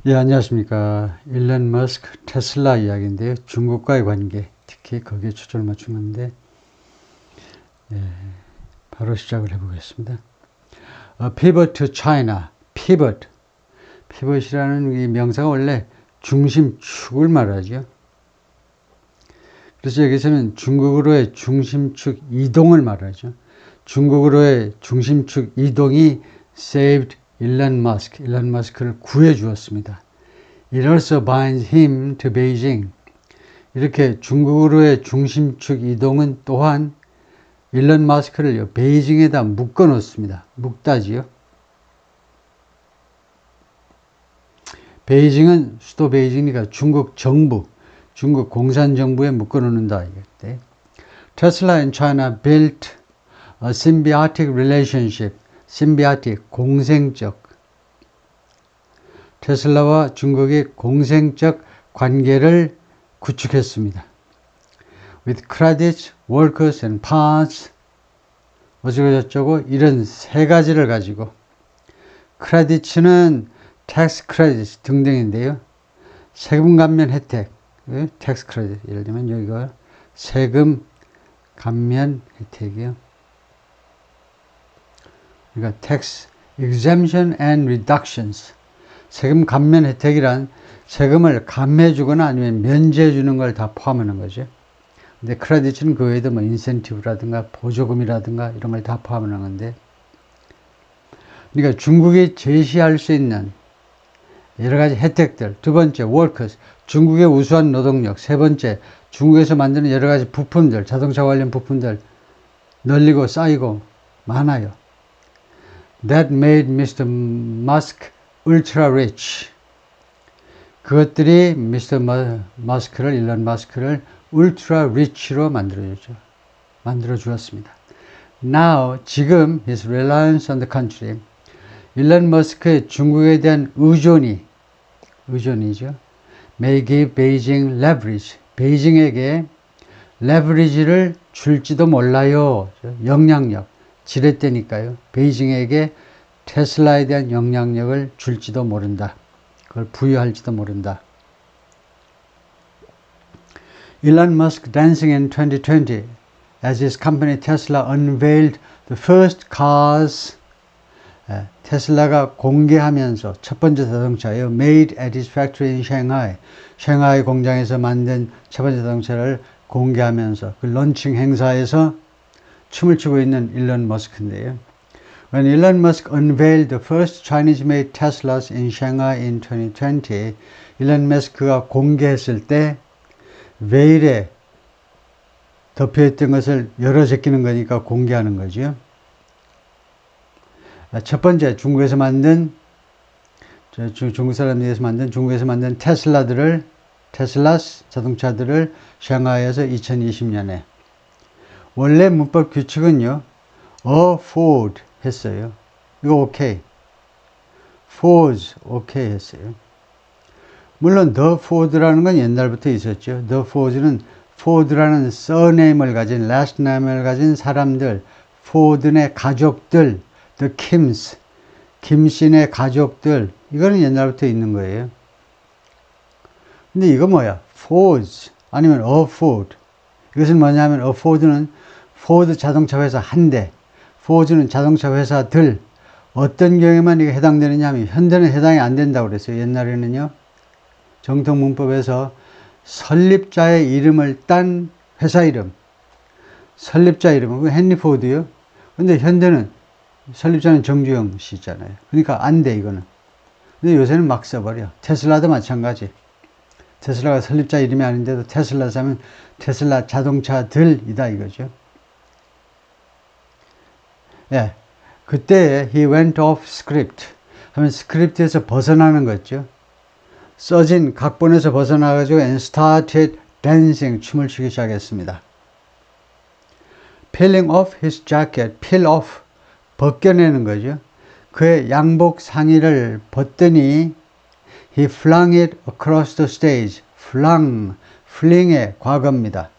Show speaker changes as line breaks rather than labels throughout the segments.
예, 안녕하십니까. 일론 머스크 테슬라 이야기인데요. 중국과의 관계, 특히 거기에 초점을 맞춘 건데, 예, 바로 시작을 해보겠습니다. Pivot to China. Pivot. Pivot이라는 이 명사가 원래 중심축을 말하죠. 그래서 여기서는 중국으로의 중심축 이동을 말하죠. 중국으로의 중심축 이동이 saved 일론 머스크를 구해 주었습니다. It also binds him to Beijing. 이렇게 중국으로의 중심축 이동은 또한 일론 머스크를 베이징에다 묶어 놓습니다. 묶다지요. 베이징은 수도 베이징이니까 중국 정부, 중국 공산정부에 묶어 놓는다. Tesla and China built a symbiotic relationship. symbiotic, 공생적. 테슬라와 중국이 공생적 관계를 구축했습니다. With credits, workers and parts. 어쩌고저쩌고 이런 세 가지를 가지고 크레디츠는 tax credits 등등인데요. 세금 감면 혜택, tax credit. 예를 들면 여기가 세금 감면 혜택이요. 그러니까 tax exemption and reductions. 세금 감면 혜택이란 세금을 감해해 주거나 아니면 면제해 주는 걸 다 포함하는 거죠. 근데 크레딧은 그 외에도 뭐 인센티브라든가 보조금이라든가 이런 걸 다 포함하는 건데, 그러니까 중국이 제시할 수 있는 여러 가지 혜택들. 두 번째, workers. 중국의 우수한 노동력. 세 번째, 중국에서 만드는 여러 가지 부품들, 자동차 관련 부품들 널리고 쌓이고 많아요. That made Mr. Musk ultra rich. 그것들이 일론 머스크를 ultra rich로 만들어 주었습니다. Now, 지금 his reliance on the country. 일론 머스크의 중국에 대한 의존이죠. May give Beijing leverage. 베이징에게 레버리지를 줄지도 몰라요. 영향력. 지렛대니까요. 베이징에게 테슬라에 대한 영향력을 줄지도 모른다. 그걸 부여할지도 모른다. Elon Musk dancing in 2020 as his company Tesla unveiled the first cars. 테슬라가 공개하면서 첫 번째 자동차예요. Made at his factory in Shanghai. 샹하이 공장에서 만든 첫 번째 자동차를 공개하면서 그 런칭 행사에서 춤을 추고 있는 일론 머스크인데요. When Elon Musk unveiled the first Chinese-made Teslas in Shanghai in 2020, 일론 머스크가 공개했을 때 베일에 덮여있던 것을 열어 제끼는 거니까 공개하는 거죠. 첫 번째, 중국 사람들에서 만든 중국에서 만든 테슬라스 자동차들을 샹하이에서 2020년에. 원래 문법 규칙은요, Ford 했어요. 이거 오케이. Ford's 오케이 했어요. 물론 The Ford라는 건 옛날부터 있었죠. The Ford라는 surname을 가진, last name을 가진 사람들, 포드네 가족들, The Kims, 김씨네 가족들, 이거는 옛날부터 있는 거예요. 근데 이거 뭐야? Ford's 아니면 A Ford. 이것은 뭐냐면 A Ford는 포드 자동차 회사 한 대, Ford는 자동차 회사들. 어떤 경우에만 이게 해당되느냐 하면 현대는 해당이 안 된다고 그랬어요. 옛날에는요. 정통 문법에서 설립자의 이름을 딴 회사 이름, 설립자 이름은 헨리 포드요. 근데 현대는 설립자는 정주영 씨잖아요. 그러니까 안 돼, 이거는. 근데 요새는 막 써버려. 테슬라도 마찬가지. 테슬라가 설립자 이름이 아닌데도 테슬라 사면 테슬라 자동차들이다 이거죠. 예. 그때 he went off script 하면 스크립트에서 벗어나는 거죠. 써진 각본에서 벗어나가지고 and started dancing, 춤을 추기 시작했습니다. peeling off his jacket, peel off, 벗겨내는 거죠. 그의 양복 상의를 벗더니 he flung it across the stage. fling의 과거입니다.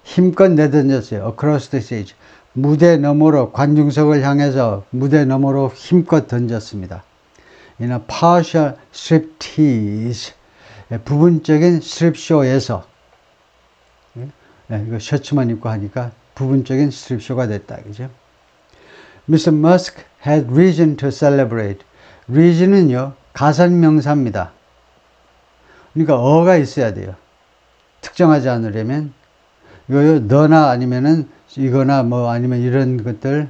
힘껏 내던졌어요. across the stage. 무대 너머로, 관중석을 향해서 무대 너머로 힘껏 던졌습니다. in a partial striptease, 부분적인 스트립쇼에서, 이거 셔츠만 입고 하니까 부분적인 스트립쇼가 됐다, 그죠? Mr. Musk had reason to celebrate. reason은요, 가산명사입니다. 그러니까 어가 있어야 돼요. 특정하지 않으려면, 이거요, 너나 아니면은 이거나 뭐 아니면 이런 것들,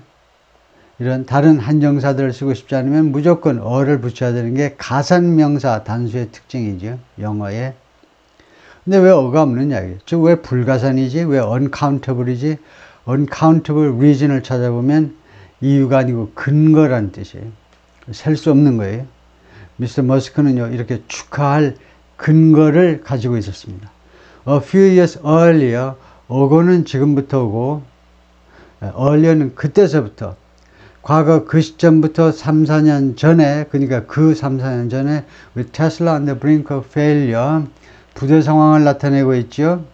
이런 다른 한정사들을 쓰고 싶지 않으면 무조건 어를 붙여야 되는 게 가산명사 단수의 특징이죠. 영어에. 근데 왜 어가 없느냐. 즉, 왜 불가산이지? 왜 uncountable이지? uncountable reason을 찾아보면 이유가 아니고 근거라는 뜻이에요. 셀 수 없는 거예요. 미스터 머스크는요, 이렇게 축하할 근거를 가지고 있었습니다. A few years earlier, 어고는 지금부터 오고, earlier는 그때서부터, 과거 그 시점부터 3, 4년 전에, 그러니까 그 3, 4년 전에 with Tesla on the brink of failure, 부재 상황을 나타내고 있죠.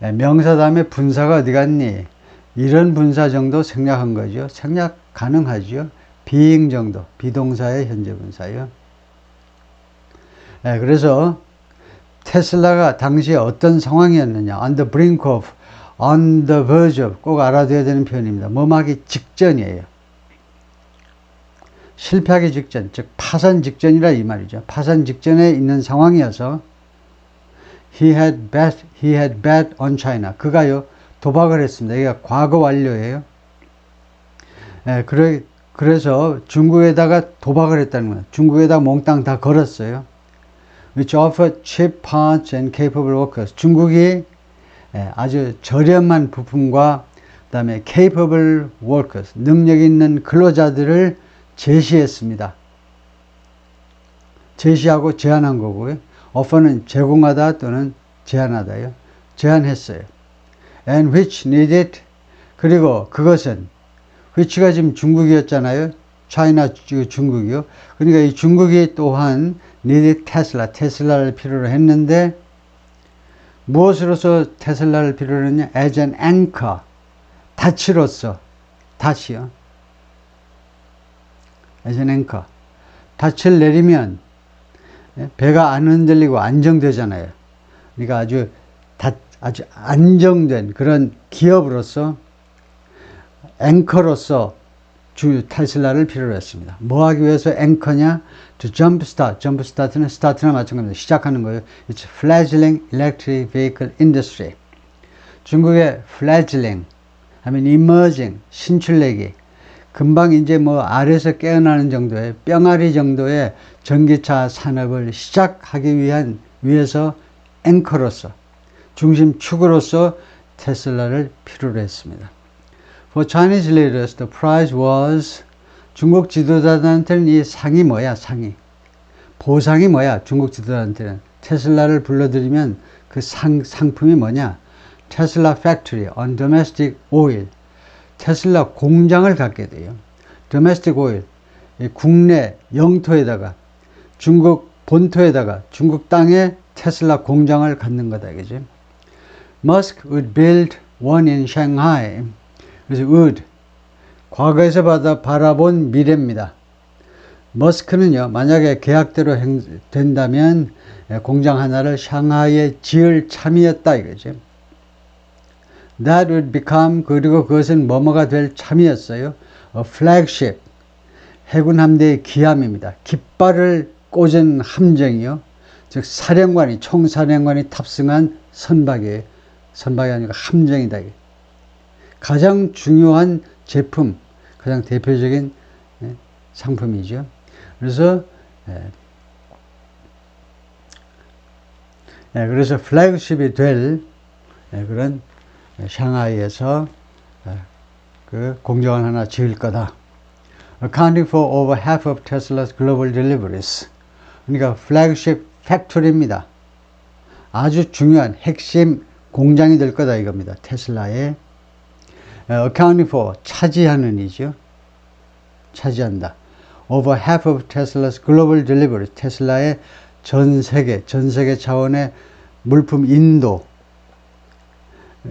명사 다음에 분사가 어디 갔니? 이런 분사 정도 생략한 거죠. 생략 가능하죠. being 정도, 비동사의 현재 분사요. 그래서 테슬라가 당시에 어떤 상황이었느냐. on the brink of, on the verge of, 꼭 알아둬야 되는 표현입니다. 뭐하기 직전이에요. 실패하기 직전, 즉 파산 직전이라 이 말이죠. 파산 직전에 있는 상황이어서 he had bet on China. 그가요, 도박을 했습니다. 이게 과거 완료예요. 그래서 중국에다가 도박을 했다는 거예요. 중국에다 몽땅 다 걸었어요. which offered cheap parts and capable workers. 중국이 아주 저렴한 부품과 그 다음에 capable workers, 능력 있는 근로자들을 제시했습니다. 제시하고 제안한 거고요. offer는 제공하다 또는 제안하다요. 제안했어요. and which needed, 그리고 그것은 which가 지금 중국이었잖아요. 차이나 중국이요. 그러니까 이 중국이 또한 needed 테슬라를 필요로 했는데 무엇으로서 테슬라를 필요로 했냐? as an anchor, 닻으로서, 닻이요. as an anchor. 닻을 내리면 배가 안 흔들리고 안정되잖아요. 그러니까 아주 안정된 그런 기업으로서, 앵커로서 테슬라를 필요로 했습니다. 뭐 하기 위해서 앵커냐? To jumpstart. jumpstart는 스타트나 마찬가지입니다. 시작하는 거예요. It's fledgling electric vehicle industry. 중국의 fledgling 하면 emerging, 신출내기. 금방 이제 뭐 알에서 깨어나는 정도의 뿅아리 정도의 전기차 산업을 시작하기 위해서 앵커로서, 중심축으로서 테슬라를 필요로 했습니다. For Chinese leaders, the prize was, 중국 지도자들한테는 이 상이 뭐야, 상이. 보상이 뭐야, 중국 지도자한테는. 테슬라를 불러들이면 그 상품이 뭐냐? 테슬라 팩토리 on domestic oil. 테슬라 공장을 갖게 돼요. domestic oil. 국내 영토에다가, 중국 본토에다가, 중국 땅에 테슬라 공장을 갖는 거다, 그죠? Musk would build one in Shanghai. 그래서 would, 과거에서 바라본 미래입니다. 머스크는요, 만약에 계약대로 된다면 공장 하나를 샹하이에 지을 참이었다 이거죠. That would become, 그리고 그것은 뭐뭐가 될 참이었어요. A flagship, 해군 함대의 기함입니다. 깃발을 꽂은 함정이요. 즉 사령관이, 총사령관이 탑승한 선박이에요. 선박이 아니고 함정이다. 가장 중요한 제품, 가장 대표적인 상품이죠. 그래서 플래그십이 될 그런 샹하이에서 그 공장을 하나 지을 거다. Accounting for over half of Tesla's global deliveries. 그러니까 플래그십 팩토리입니다. 아주 중요한 핵심 공장이 될 거다 이겁니다. 테슬라의 accounting for, 차지하는 이죠. 차지한다. Over half of Tesla's global delivery. 테슬라의 전 세계 차원의 물품 인도.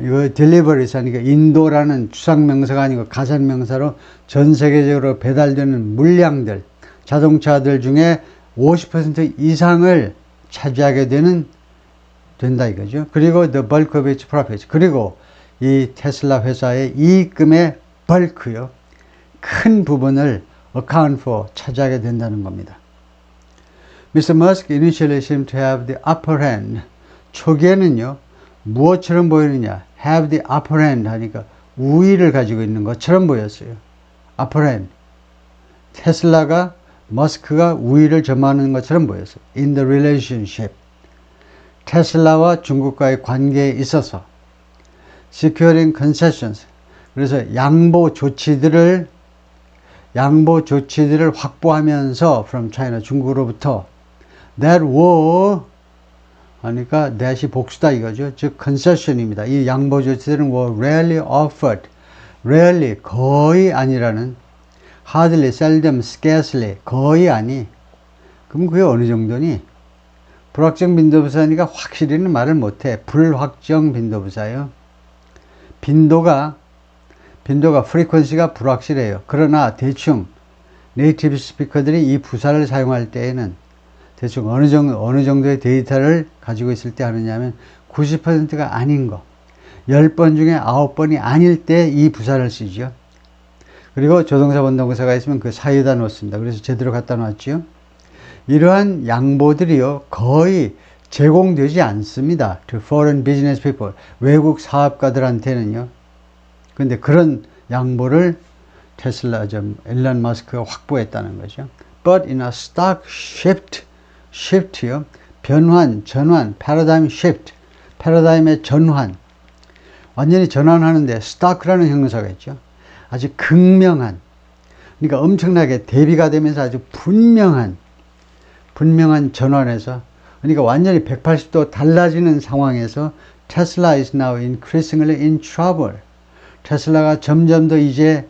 이거 deliveries 하니까 인도라는 추상명사가 아니고 가산명사로 전 세계적으로 배달되는 물량들, 자동차들 중에 50% 이상을 차지하게 된다 이거죠. 그리고 the bulk of its profits. 그리고 이 테슬라 회사의 이익금의 bulk요. 큰 부분을 account for 차지하게 된다는 겁니다. Mr. Musk initially seemed to have the upper hand. 초기에는요, 무엇처럼 보이느냐? have the upper hand 하니까 우위를 가지고 있는 것처럼 보였어요. upper hand. 테슬라가, 머스크가 우위를 점하는 것처럼 보였어요. in the relationship. 테슬라와 중국과의 관계에 있어서 securing concessions. 그래서 양보 조치들을 확보하면서 from China, 중국으로부터 that were 하니까 that이 복수다 이거죠. 즉 concession입니다. 이 양보 조치들은 were rarely offered. rarely 거의 아니라는 hardly, seldom, scarcely 거의 아니. 그럼 그게 어느 정도니? 불확정 빈도부사니까 확실히는 말을 못해. 불확정 빈도부사예요. 빈도가 frequency가 불확실해요. 그러나 대충 네이티브 스피커들이 이 부사를 사용할 때에는 대충 어느 정도의 데이터를 가지고 있을 때 하느냐면 90%가 아닌 거. 10번 중에 9번이 아닐 때 이 부사를 쓰죠. 그리고 조동사 원동사가 있으면 그 사이에다 놓습니다. 그래서 제대로 갖다 놨죠. 이러한 양보들이요, 거의 제공되지 않습니다. To foreign business people. 외국 사업가들한테는요. 근데 그런 양보를 일론 머스크가 확보했다는 거죠. But in a stock shift요. 변환, 전환, paradigm shift. 패러다임의 전환. 완전히 전환하는데 stock라는 형용사가 있죠. 아주 극명한, 그러니까 엄청나게 대비가 되면서 아주 분명한 전환에서, 그러니까 완전히 180도 달라지는 상황에서 Tesla is now increasingly in trouble. 테슬라가 점점 더 이제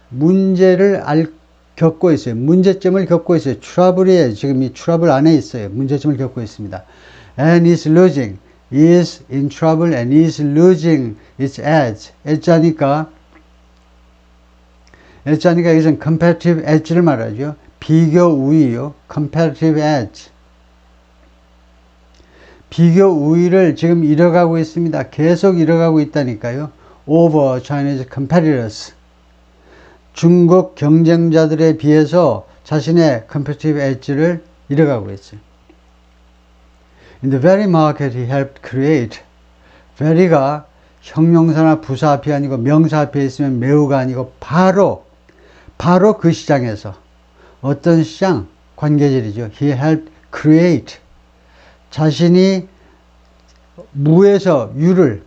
문제를 겪고 있어요. 문제점을 겪고 있어요. 트러블이에요. 지금 이 트러블 안에 있어요. 문제점을 겪고 있습니다. And is in trouble and is losing its edge. edge니까 이것은 competitive edge를 말하죠. 비교 우위요. competitive edge. 비교 우위를 지금 잃어가고 있습니다. 계속 잃어가고 있다니까요. over Chinese competitors. 중국 경쟁자들에 비해서 자신의 competitive edge를 잃어가고 있어요. In the very market he helped create. very가 형용사나 부사 앞이 아니고 명사 앞에 있으면 매우가 아니고 바로 그 시장에서, 어떤 시장? 관계절이죠. He helped create. 자신이 무에서 유를,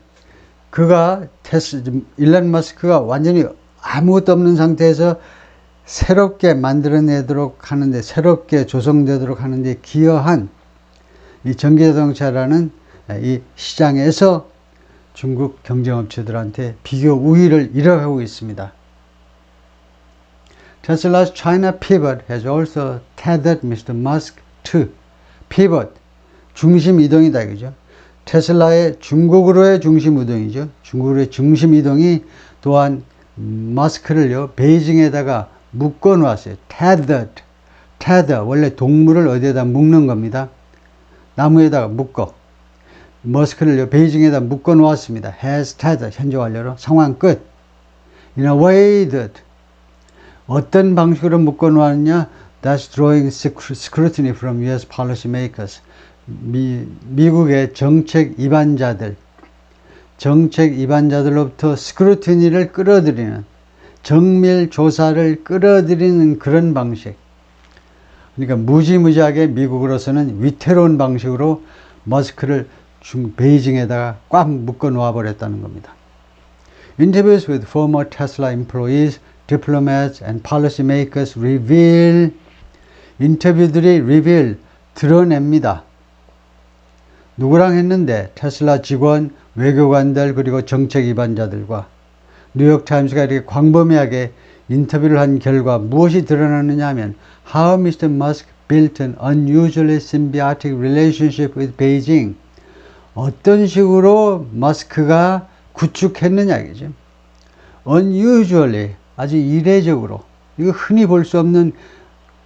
일론 머스크가 완전히 아무것도 없는 상태에서 새롭게 만들어내도록 하는데, 새롭게 조성되도록 하는데 기여한 이 전기자동차라는 이 시장에서 중국 경쟁업체들한테 비교 우위를 잃어가고 있습니다. Tesla's China pivot has also tethered Mr. Musk to pivot. 중심 이동이다, 그죠? 테슬라의 중국으로의 중심 이동이죠. 중국으로의 중심 이동이 또한 머스크를요, 베이징에다가 묶어 놓았어요. tethered. tether. 원래 동물을 어디에다 묶는 겁니다. 나무에다가 묶어. 머스크를요, 베이징에다 묶어 놓았습니다. has tethered. 현재 완료로. 상황 끝. In a way that. 어떤 방식으로 묶어 놓았느냐? That's drawing scrutiny from US policy makers. 미국의 정책 입안자들로부터 스크루티니를 끌어들이는, 정밀 조사를 끌어들이는 그런 방식. 그러니까 무지무지하게 미국으로서는 위태로운 방식으로 머스크를 베이징에다가 꽉 묶어 놓아 버렸다는 겁니다. Interviews with former Tesla employees, diplomats and policymakers reveal. 인터뷰들이 드러냅니다. 누구랑 했는데? 테슬라 직원, 외교관들, 그리고 정책 입안자들과. 뉴욕타임스가 이렇게 광범위하게 인터뷰를 한 결과 무엇이 드러나느냐 하면 How Mr. Musk built an unusually symbiotic relationship with Beijing. 어떤 식으로 머스크가 구축했느냐 이죠. unusually, 아주 이례적으로, 이거 흔히 볼 수 없는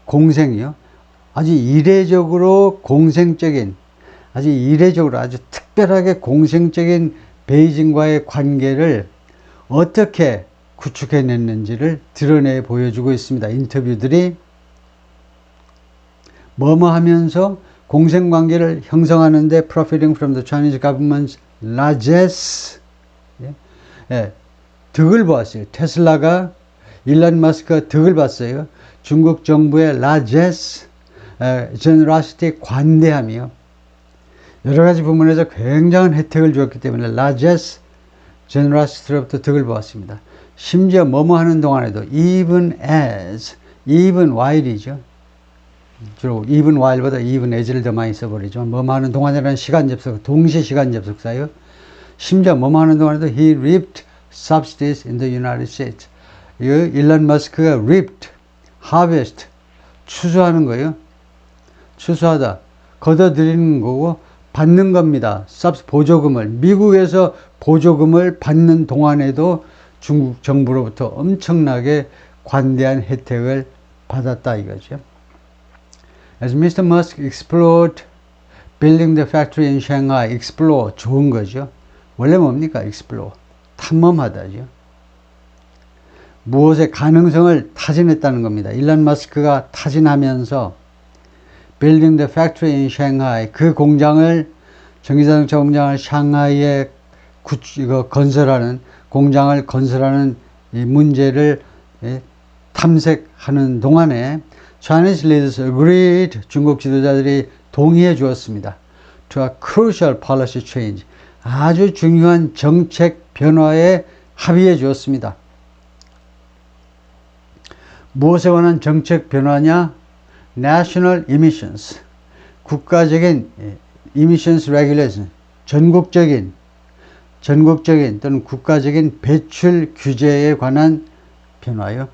공생이요. 아주 이례적으로 공생적인, 아주 특별하게 공생적인 베이징과의 관계를 어떻게 구축해냈는지를 드러내 보여주고 있습니다. 인터뷰들이 뭐뭐 하면서 공생관계를 형성하는데 profiting from the Chinese government's largesse, 득을 보았어요. 테슬라가, 일론 머스크가 득을 봤어요. 중국 정부의 largesse, generosity, 관대함이요. 여러 가지 부문에서 굉장한 혜택을 주었기 때문에 largesse, generosity로부터 득을 보았습니다. 심지어 뭐뭐 하는 동안에도 even while이죠. 주로 even while보다 even as를 더 많이 써버리지만 뭐뭐 하는 동안이라는 시간 접속, 동시 시간 접속사요. 심지어 뭐뭐 하는 동안에도 he reaped subsidies in the United States. 일론 머스크가 reaped, harvest, 추수하는 거예요. 추수하다, 걷어들이는 거고 받는 겁니다. 보조금을, 미국에서 보조금을 받는 동안에도 중국 정부로부터 엄청나게 관대한 혜택을 받았다 이거죠. As Mr. Musk explored building the factory in Shanghai, explore 좋은 거죠. 원래 뭡니까? explore 탐험하다죠. 무엇의 가능성을 타진했다는 겁니다. 일론 머스크가 타진하면서 building the factory in Shanghai, 그 공장을, 전기자동차 공장을 샹하이에 건설하는, 공장을 건설하는 이 문제를 탐색하는 동안에 Chinese leaders agreed, 중국 지도자들이 동의해 주었습니다. To a crucial policy change, 아주 중요한 정책 변화에 합의해 주었습니다. 무엇에 관한 정책 변화냐? National emissions, 국가적인 emissions regulation, 전국적인 또는 국가적인 배출 규제에 관한 변화요.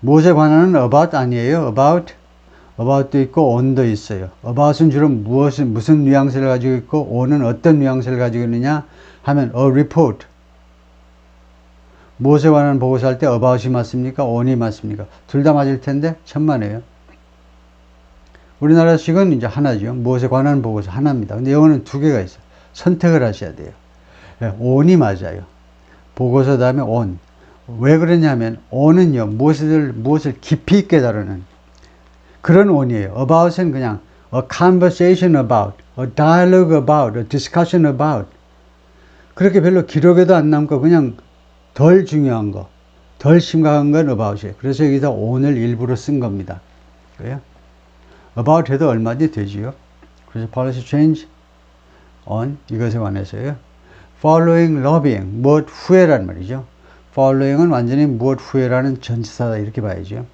무엇에 관한은 about 아니에요. about도 있고 on도 있어요. about은 주로 무슨 뉘앙스를 가지고 있고 on은 어떤 뉘앙스를 가지고 있느냐 하면 a report, 무엇에 관한 보고서 할 때 about이 맞습니까? on이 맞습니까? 둘 다 맞을 텐데 천만에요. 우리나라식은 이제 하나죠. 무엇에 관한 보고서 하나입니다. 근데 영어는 두 개가 있어요. 선택을 하셔야 돼요. on이 맞아요. 보고서 다음에 on. 왜 그러냐면 on은요, 무엇을 깊이 있게 다루는 그런 on이에요. about은 그냥 a conversation about, a dialogue about, a discussion about. 그렇게 별로 기록에도 안 남고 그냥 덜 중요한 거, 덜 심각한 건 about이에요. 그래서 여기서 on을 일부러 쓴 겁니다. 그래요? about 해도 얼마든지 되지요. 그래서 policy change on 이것에 관해서요. following lobbying, 무엇 후에란 말이죠. following은 완전히 무엇 후에라는 전치사다 이렇게 봐야죠.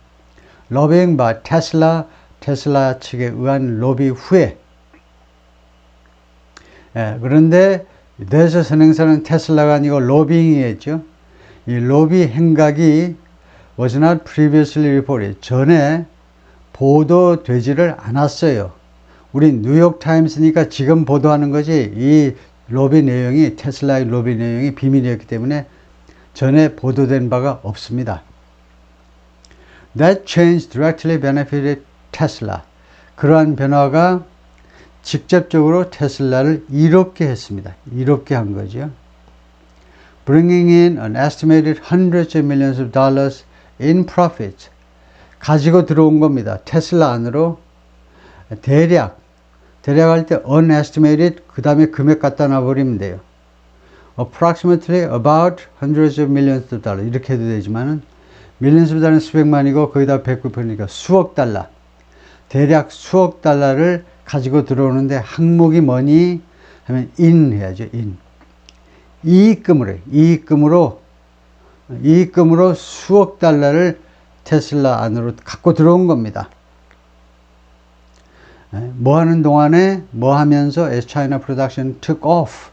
lobbying by 테슬라 측에 의한 로비 후에. 그런데 대서 선행사는 테슬라가 아니고 로빙이 했죠. 이 로비 행각이 was not previously reported, 전에 보도되지를 않았어요. 우리 뉴욕타임스니까 지금 보도하는 거지 이 로비 내용이, 테슬라의 로비 내용이 비밀이었기 때문에 전에 보도된 바가 없습니다. That change directly benefited Tesla. 그러한 변화가 직접적으로 테슬라를 이롭게 했습니다. 이롭게 한 거죠. Bringing in an estimated hundreds of millions of dollars in profits. 가지고 들어온 겁니다. 테슬라 안으로 대략 할 때 unestimated 그 다음에 금액 갖다 놔버리면 돼요. Approximately about hundreds of millions of dollars 이렇게 해도 되지만은 millions of 달러는 수백만이고 거기다 109%니까 수억 달러, 대략 수억 달러를 가지고 들어오는데 항목이 뭐니 하면 in 해야죠. in. 이익금으로 수억 달러를 테슬라 안으로 갖고 들어온 겁니다. 뭐 하는 동안에 뭐 하면서 as China production took off,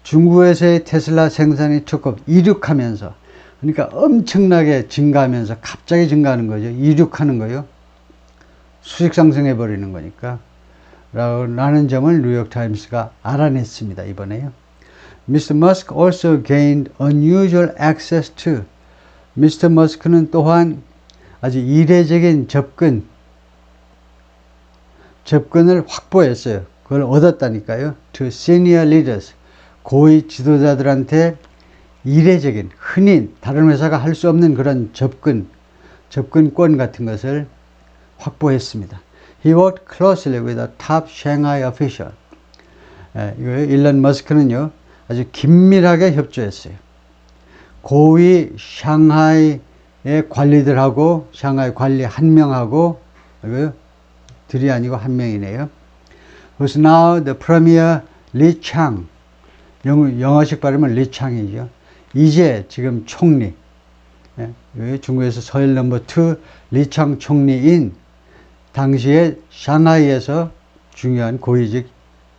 중국에서의 테슬라 생산이 took off, 이륙하면서, 그러니까 엄청나게 증가하면서 갑자기 증가하는 거죠. 이륙하는 거예요. 수직 상승해 버리는 거니까 라는 점을 뉴욕타임스가 알아냈습니다. 이번에요. Mr. Musk also gained unusual access to, Mr. 머스크는 또한 아주 이례적인 접근, 접근을 확보했어요. 그걸 얻었다니까요. To senior leaders, 고위 지도자들한테 이례적인, 흔히 다른 회사가 할 수 없는 그런 접근권 같은 것을 확보했습니다. He worked closely with a top Shanghai official. 이거 일론 머스크는요, 아주 긴밀하게 협조했어요. 고위 샹하이의 관리들하고, 샹하이 관리 한 명하고, 이거 들이 아니고 한 명이네요. Who's now the premier Li Chang. 영어식 발음은 리 창이죠. 이제 지금 총리, 중국에서 서열 넘버 2 리창 총리인 당시에 샹하이에서 중요한 고위직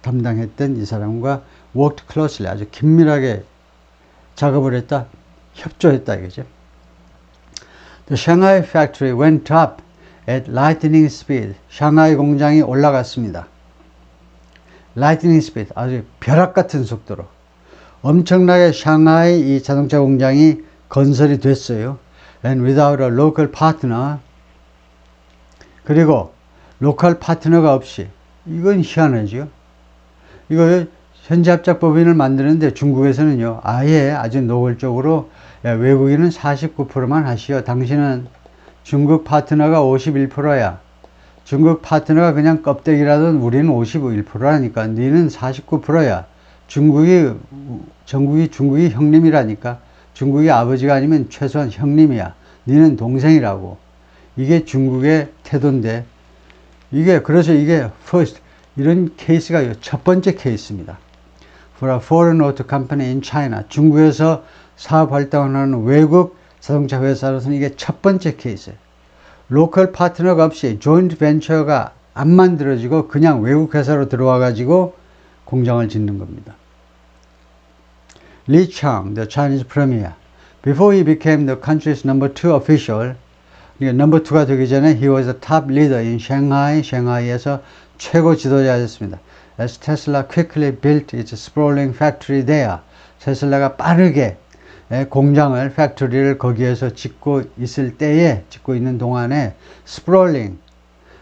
담당했던 이 사람과 worked closely, 아주 긴밀하게 작업을 했다, 협조했다 이거죠. The Shanghai factory went up at lightning speed. 샹하이 공장이 올라갔습니다. lightning speed, 아주 벼락 같은 속도로 엄청나게 샹하이 이 자동차 공장이 건설이 됐어요. And without a local partner, 그리고 로컬 파트너가 없이, 이건 희한하죠. 이거 현지합작법인을 만드는데 중국에서는요, 아예 아주 노골적으로, 야, 외국인은 49%만 하시오. 당신은 중국 파트너가 51%야. 중국 파트너가 그냥 껍데기라도 우리는 51%라니까. 너는 49%야. 중국이 형님이라니까. 중국이 아버지가 아니면 최소한 형님이야. 너는 동생이라고. 이게 중국의 태도인데, 그래서 이게 first, 이런 케이스가 첫 번째 케이스입니다. For a foreign auto company in China. 중국에서 사업 활동을 하는 외국 자동차 회사로서는 이게 첫 번째 케이스예요. 로컬 파트너가 없이 조인트 벤처가 안 만들어지고 그냥 외국 회사로 들어와 가지고 공장을 짓는 겁니다. Li Chang, the Chinese premier, before he became the country's number 2 official, 넘버 2가 되기 전에 he was a top leader in Shanghai, 샹하이에서 최고 지도자였습니다. As Tesla quickly built its sprawling factory there, 테슬라가 빠르게 공장을, 팩토리를 거기에서 짓고 있는 동안에 sprawling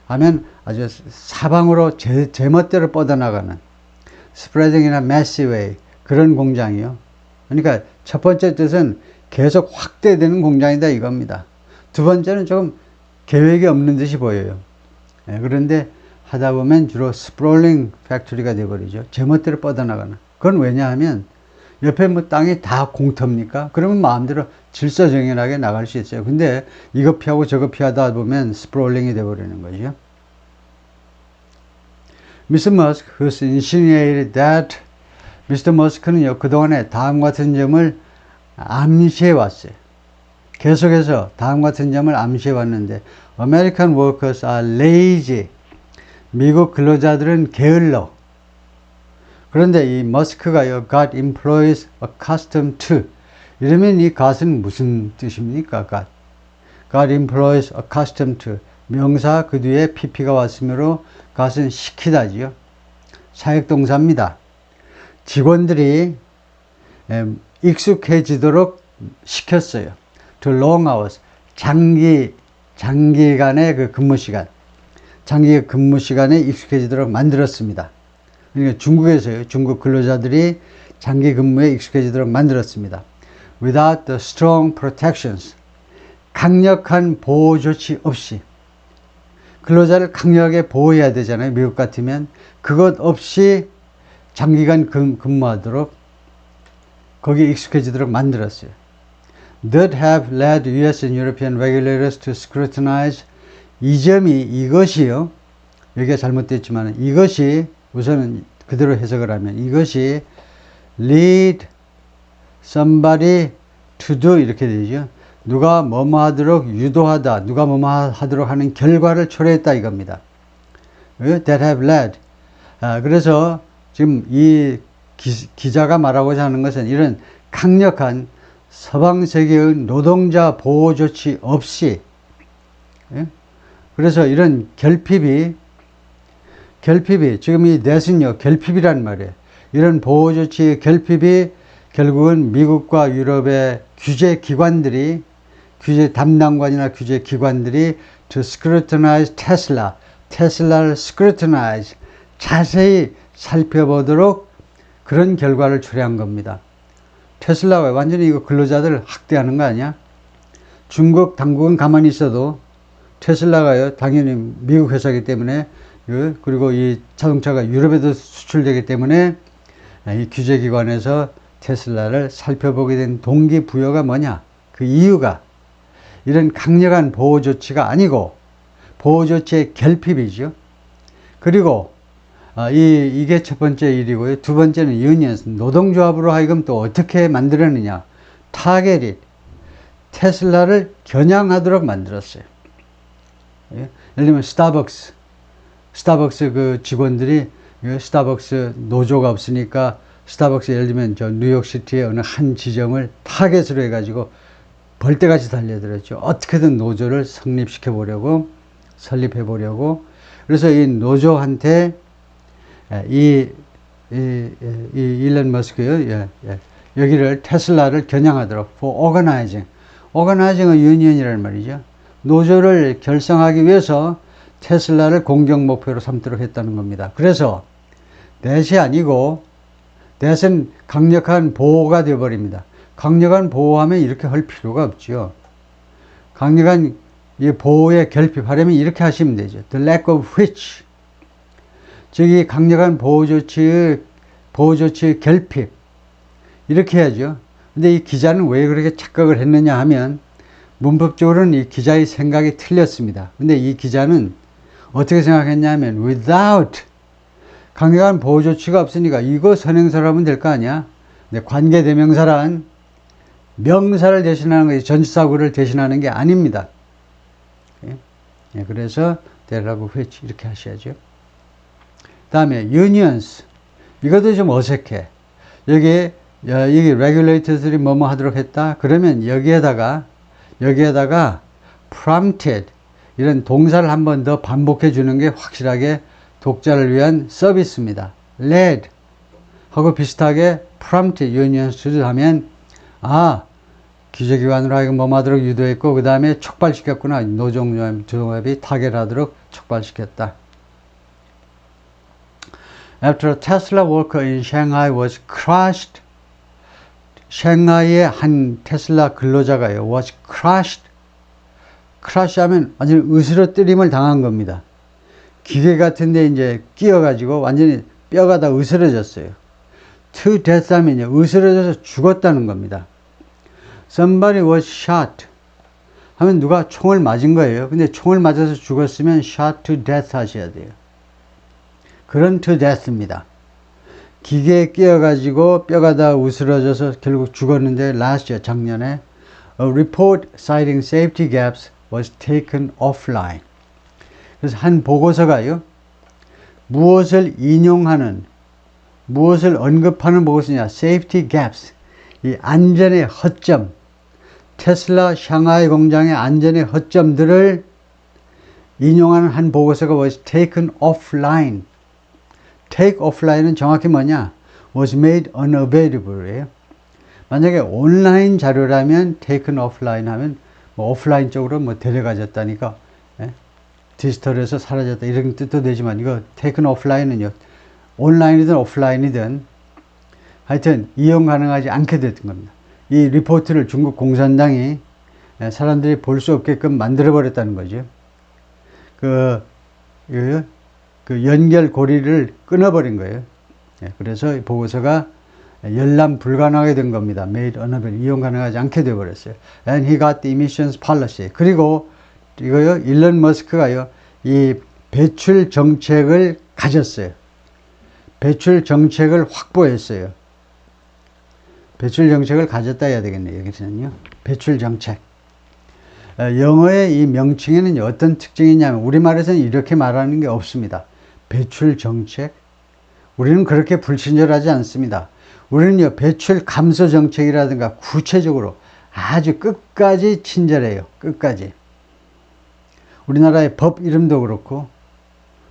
하면 아주 사방으로 제멋대로 뻗어나가는 spreading in a massive way, 그런 공장이요. 그러니까 첫 번째 뜻은 계속 확대되는 공장이다 이겁니다. 두 번째는 조금 계획이 없는 듯이 보여요. 그런데 하다 보면 주로 sprawling 팩토리가 되어버리죠. 제멋대로 뻗어나가는. 그건 왜냐하면 옆에 뭐 땅이 다 공터입니까? 그러면 마음대로 질서정연하게 나갈 수 있어요. 근데 이거 피하고 저거 피하다 보면 스프롤링이 되어버리는 거죠. Mr. Musk, who insinuated that, Mr. Musk는요, 그동안에 다음 같은 점을 암시해 왔어요. 계속해서 다음 같은 점을 암시해 왔는데, American workers are lazy. 미국 근로자들은 게을러. 그런데 이 머스크가요, got employees accustomed to. 이러면 이 got은 무슨 뜻입니까? got employees accustomed to. 명사 그 뒤에 pp가 왔으므로 got은 시키다지요. 사역동사입니다. 직원들이 익숙해지도록 시켰어요. to long hours. 장기간의 그 근무 시간. 장기 근무 시간에 익숙해지도록 만들었습니다. 그러니까 중국에서요, 중국 근로자들이 장기 근무에 익숙해지도록 만들었습니다. Without the strong protections. 강력한 보호 조치 없이. 근로자를 강력하게 보호해야 되잖아요. 미국 같으면. 그것 없이 장기간 근무하도록 거기에 익숙해지도록 만들었어요. That have led US and European regulators to scrutinize. 이것이요. 여기가 잘못됐지만 이것이 우선은 그대로 해석을 하면 이것이 lead somebody to do 이렇게 되죠. 누가 뭐뭐 하도록 유도하다, 누가 뭐뭐 하도록 하는 결과를 초래했다 이겁니다. That have led. 그래서 지금 이 기자가 말하고자 하는 것은 이런 강력한 서방 세계의 노동자 보호 조치 없이, 그래서 이런 결핍이 지금 이 that은요, 결핍이란 말이에요. 이런 보호 조치의 결핍이 결국은 미국과 유럽의 규제 담당관이나 규제 기관들이 to scrutinize Tesla, 테슬라를 scrutinize, 자세히 살펴보도록 그런 결과를 초래한 겁니다. 테슬라가 완전히 이거 근로자들을 학대하는 거 아니야? 중국 당국은 가만히 있어도 테슬라가요, 당연히 미국 회사이기 때문에, 그리고 이 자동차가 유럽에도 수출되기 때문에 이 규제기관에서 테슬라를 살펴보게 된 동기부여가 뭐냐? 그 이유가 이런 강력한 보호조치가 아니고 보호조치의 결핍이죠. 그리고 이게 첫 번째 일이고요. 두 번째는 유니언스, 노동조합으로 하여금 또 어떻게 만들었느냐. 타겟이 테슬라를 겨냥하도록 만들었어요. 예? 예를 들면 스타벅스 그 직원들이 스타벅스 노조가 없으니까 스타벅스 예를 들면 저 뉴욕시티의 어느 한 지점을 타겟으로 해가지고 벌떼같이 달려들었죠. 어떻게든 노조를 성립시켜 보려고, 설립해 보려고. 그래서 이 노조한테 이 일론 머스크요, 여기를 테슬라를 겨냥하도록 for organizing. organizing은 유니언이라는 말이죠. 노조를 결성하기 위해서 테슬라를 공격 목표로 삼도록 했다는 겁니다. 그래서 넷이 아니고 넷은 강력한 보호가 되어버립니다. 강력한 보호하면 이렇게 할 필요가 없죠. 강력한 이 보호의 결핍하려면 이렇게 하시면 되죠. The lack of which. 즉이 강력한 보호조치의 결핍. 이렇게 해야죠. 근데 이 기자는 왜 그렇게 착각을 했느냐 하면 문법적으로는 이 기자의 생각이 틀렸습니다. 근데 이 기자는 어떻게 생각했냐 하면 without 강력한 보호조치가 없으니까 이거 선행사로 하면 될 거 아니야. 근데 관계대명사란 명사를 대신하는 것이 전치사구를 대신하는 게 아닙니다. 그래서 대라고 which 이렇게 하셔야죠. 다음에 unions. 이것도 좀 어색해. 여기 regulators들이 뭐뭐 하도록 했다. 그러면 여기에다가 prompted 이런 동사를 한 번 더 반복해 주는 게 확실하게 독자를 위한 서비스입니다. led 하고 비슷하게 prompted unions를 하면 규제기관으로 하여금 뭐뭐 하도록 유도했고 그 다음에 촉발시켰구나. 노동조합이 타결하도록 촉발시켰다. After a Tesla worker in Shanghai was crushed, 샹하이의 한 테슬라 근로자가요, was crushed. crush 하면 완전히 으스러뜨림을 당한 겁니다. 기계 같은데 이제 끼어가지고 완전히 뼈가 다 으스러졌어요. to death 하면요, 으스러져서 죽었다는 겁니다. Somebody was shot 하면 누가 총을 맞은 거예요. 근데 총을 맞아서 죽었으면 shot to death 하셔야 돼요. 그런 to death입니다. 기계에 끼어가지고 뼈가 다 으스러져서 결국 죽었는데 last year, 작년에 a report citing safety gaps was taken offline. 그래서 한 보고서가요, 무엇을 인용하는, 무엇을 언급하는 보고서냐, safety gaps, 이 안전의 허점, 테슬라 샹하이 공장의 안전의 허점들을 인용하는 한 보고서가 was taken offline. take offline은 정확히 뭐냐? was made unavailable예요. 만약에 온라인 자료라면 taken offline 하면 뭐 오프라인 쪽으로 뭐 데려가졌다니까, 디지털에서 사라졌다 이런 뜻도 되지만 이거 taken offline은요, 온라인이든 오프라인이든 하여튼 이용 가능하지 않게 됐던 겁니다. 이 리포트를 중국 공산당이 사람들이 볼 수 없게끔 만들어 버렸다는 거죠. 그 연결 고리를 끊어버린 거예요. 그래서 이 보고서가 열람 불가능하게 된 겁니다. made unavailable, 이용 가능하지 않게 되어버렸어요. And he got the emissions policy. 그리고 이거요, 일론 머스크가요, 이 배출 정책을 가졌어요. 배출 정책을 확보했어요. 배출 정책을 가졌다 해야 되겠네요. 여기서는요, 배출 정책. 영어의 이 명칭에는 어떤 특징이 있냐면 우리말에서는 이렇게 말하는 게 없습니다. 배출 정책. 우리는 그렇게 불친절하지 않습니다. 우리는요, 배출 감소 정책이라든가 구체적으로 아주 끝까지 친절해요. 끝까지. 우리나라의 법 이름도 그렇고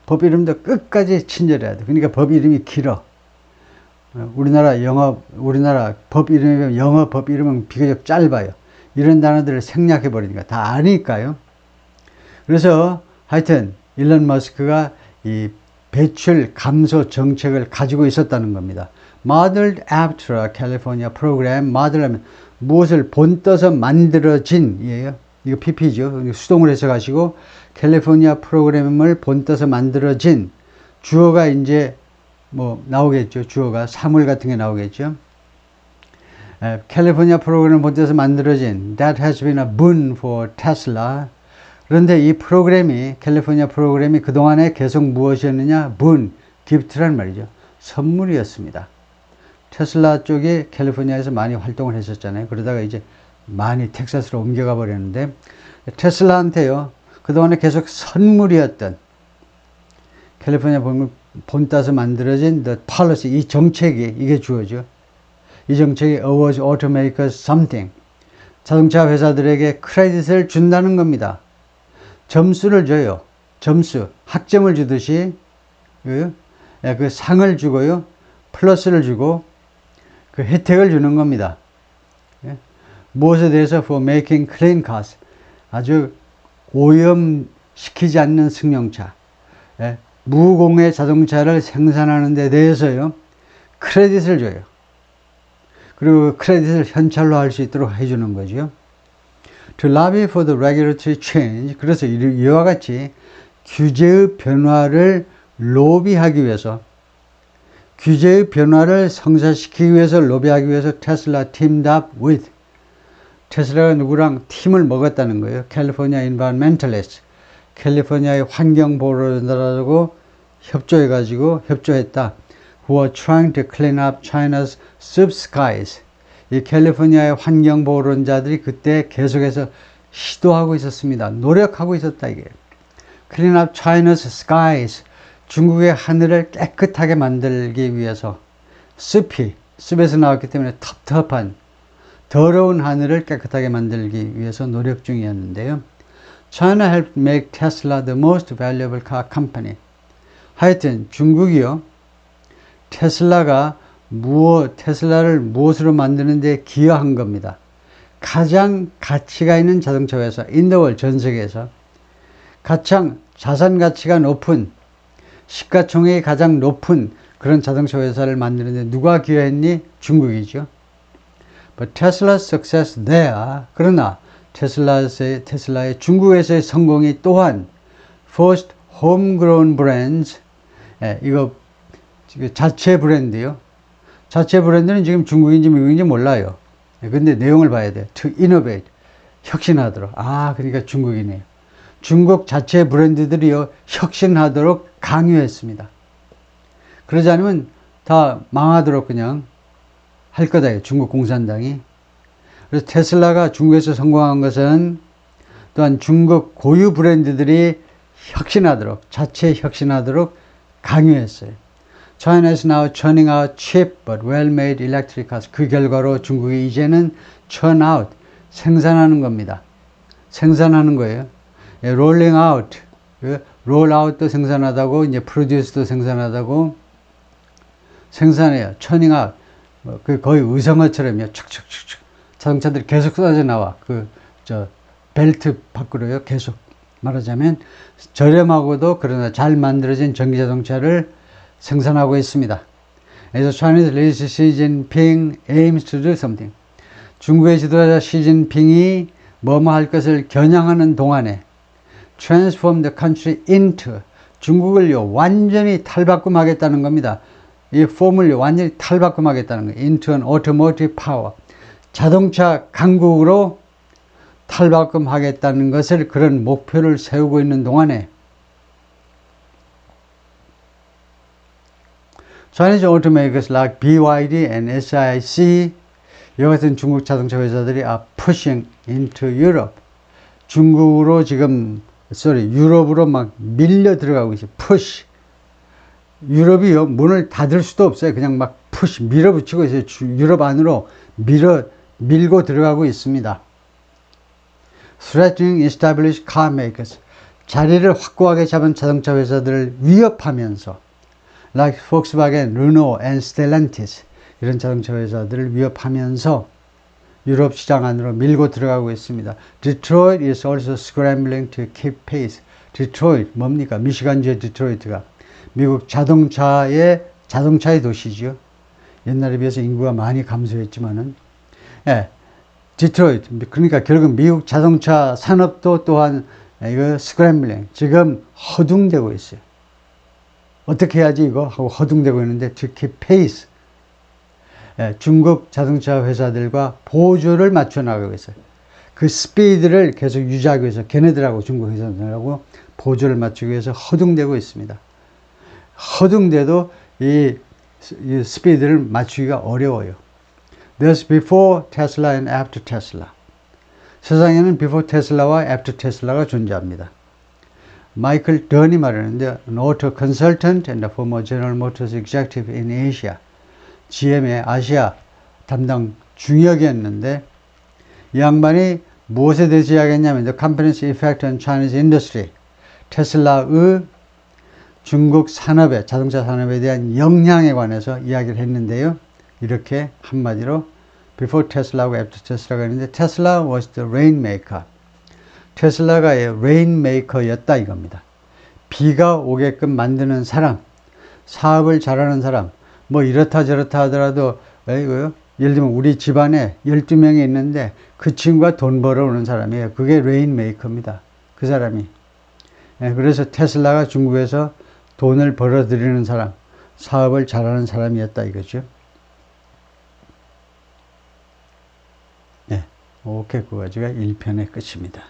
법 이름도 끝까지 친절해야 돼. 그러니까 법 이름이 길어. 우리나라 법 이름이면 영어 법 이름은 비교적 짧아요. 이런 단어들을 생략해 버리니까 다 아니까요. 그래서 하여튼 일론 머스크가 이 배출 감소 정책을 가지고 있었다는 겁니다. Modeled after a California program. model하면 무엇을 본떠서 만들어진 이에요. 이거 PP죠. 수동을 해석하시고 캘리포니아 프로그램을 본떠서 만들어진 주어가 이제 뭐 나오겠죠. 주어가 사물 같은 게 나오겠죠. 캘리포니아 프로그램을 본떠서 만들어진 that has been a boon for Tesla. 그런데 이 프로그램이 캘리포니아 프로그램이 그동안에 계속 무엇이었느냐? boon, gift란 말이죠. 선물이었습니다. 테슬라 쪽이 캘리포니아에서 많이 활동을 했었잖아요. 그러다가 이제 많이 텍사스로 옮겨가 버렸는데 테슬라한테요. 그동안에 계속 선물이었던 캘리포니아 본따서 만들어진 the policy, 이 정책이 이게 주어죠. 이 정책이 awards automakers something. 자동차 회사들에게 크레딧을 준다는 겁니다. 점수를 줘요. 점수, 학점을 주듯이 그 상을 주고요. 플러스를 주고 그 혜택을 주는 겁니다. 무엇에 대해서 for making clean cars. 아주 오염시키지 않는 승용차. 무공해 자동차를 생산하는 데 대해서요. 크레딧을 줘요. 그리고 크레딧을 현찰로 할 수 있도록 해주는 거죠. To lobby for the regulatory change. 그래서 이와 같이 규제의 변화를 로비하기 위해서 규제의 변화를 성사시키기 위해서 로비하기 위해서 테슬라 teamed up with 테슬라가 누구랑 팀을 먹었다는 거예요. 캘리포니아 environmentalists. 캘리포니아의 환경보호자들하고 협조했다. Who are trying to clean up China's sub skies. 이 캘리포니아의 환경보호론자들이 그때 계속해서 시도하고 있었습니다. 노력하고 있었다 이게. Clean up China's skies. 중국의 하늘을 깨끗하게 만들기 위해서 습에서 나왔기 때문에 텁텁한 더러운 하늘을 깨끗하게 만들기 위해서 노력 중이었는데요. China helped make Tesla the most valuable car company. 하여튼 중국이요. 테슬라를 무엇으로 만드는 데 기여한 겁니다. 가장 가치가 있는 자동차 회사, in the world, 전 세계에서 가장 자산 가치가 높은, 시가총액이 가장 높은 그런 자동차 회사를 만드는 데 누가 기여했니? 중국이죠. But Tesla's success there. 그러나 테슬라의 중국에서의 성공이 또한 first homegrown brands. 이거 자체 브랜드요. 자체 브랜드는 지금 중국인지 미국인지 몰라요. 근데 내용을 봐야 돼요. To innovate. 혁신하도록. 그러니까 중국이네요. 중국 자체 브랜드들이요. 혁신하도록 강요했습니다. 그러지 않으면 다 망하도록 그냥 할 거다. 중국 공산당이. 그래서 테슬라가 중국에서 성공한 것은 또한 중국 고유 브랜드들이 자체 혁신하도록 강요했어요. China is now churning out cheap but well-made electric cars. 그 결과로 중국이 이제는 churn out, 생산하는 겁니다. 생산하는 거예요. rolling out, roll out도 생산하다고, 이제 produce도 생산하다고 생산해요. churning out. 그 거의 의성어처럼요. 축축축축. 자동차들이 계속 쏟아져 나와. 벨트 밖으로요. 계속. 말하자면 저렴하고도 그러나 잘 만들어진 전기자동차를 생산하고 있습니다. 그래서 Chinese leader Xi Jinping aims to do something. 중국의 지도자 시진핑이 뭐뭐 할 것을 겨냥하는 동안에 transform the country into, 중국을요 완전히 탈바꿈하겠다는 겁니다. 이 폼을 완전히 탈바꿈하겠다는 거예요. into an automotive power. 자동차 강국으로 탈바꿈하겠다는 것을, 그런 목표를 세우고 있는 동안에 Chinese automakers like BYD and SAIC, 이와 같은 중국 자동차 회사들이 are pushing into Europe. 중국으로 유럽으로 막 밀려 들어가고 있어요. push. 유럽이요, 문을 닫을 수도 없어요. 그냥 막 push, 밀어붙이고 있어요. 유럽 안으로 밀고 들어가고 있습니다. Threatening established car makers. 자리를 확고하게 잡은 자동차 회사들을 위협하면서 like Volkswagen, Renault and Stellantis, 이런 자동차 회사들을 위협하면서 유럽 시장 안으로 밀고 들어가고 있습니다. Detroit is also scrambling to keep pace. 디트로이트 뭡니까? 미시간주의 디트로이트가 미국 자동차의 도시죠. 옛날에 비해서 인구가 많이 감소했지만은, 예, 디트로이트. 그러니까 결국 미국 자동차 산업도 또한 이거 스크램블링, 지금 허둥대고 있어요. 어떻게 해야지 이거 하고 허둥대고 있는데, 특히 페이스, 예, 중국 자동차 회사들과 보조를 맞춰 나가고 있어요. 그 스피드를 계속 유지하기 위해서 걔네들하고 중국 회사들하고 보조를 맞추기 위해서 허둥대고 있습니다. 허둥대도 이 스피드를 맞추기가 어려워요. There's before Tesla and after Tesla. 세상에는 before Tesla와 after Tesla가 존재합니다. 마이클 던이 말하는데, an auto consultant and a former General Motors executive in Asia. GM의 아시아 담당 중역이었는데, 이 양반이 무엇에 대해서 이야기했냐면, the company's effect on Chinese industry. 테슬라의 중국 산업에, 자동차 산업에 대한 영향에 관해서 이야기를 했는데요. 이렇게 한마디로 before Tesla하고 after Tesla가 있는데, Tesla was the rainmaker. 테슬라가 rainmaker였다 이겁니다. 비가 오게끔 만드는 사람, 사업을 잘하는 사람, 뭐 이렇다 저렇다 하더라도, 예를 들면 우리 집안에 12명이 있는데 그 친구가 돈 벌어오는 사람이에요. 그게 rainmaker입니다. 그 사람이. 그래서 테슬라가 중국에서 돈을 벌어들이는 사람, 사업을 잘하는 사람이었다 이거죠. 네, 오케이, 그거가 1편의 끝입니다.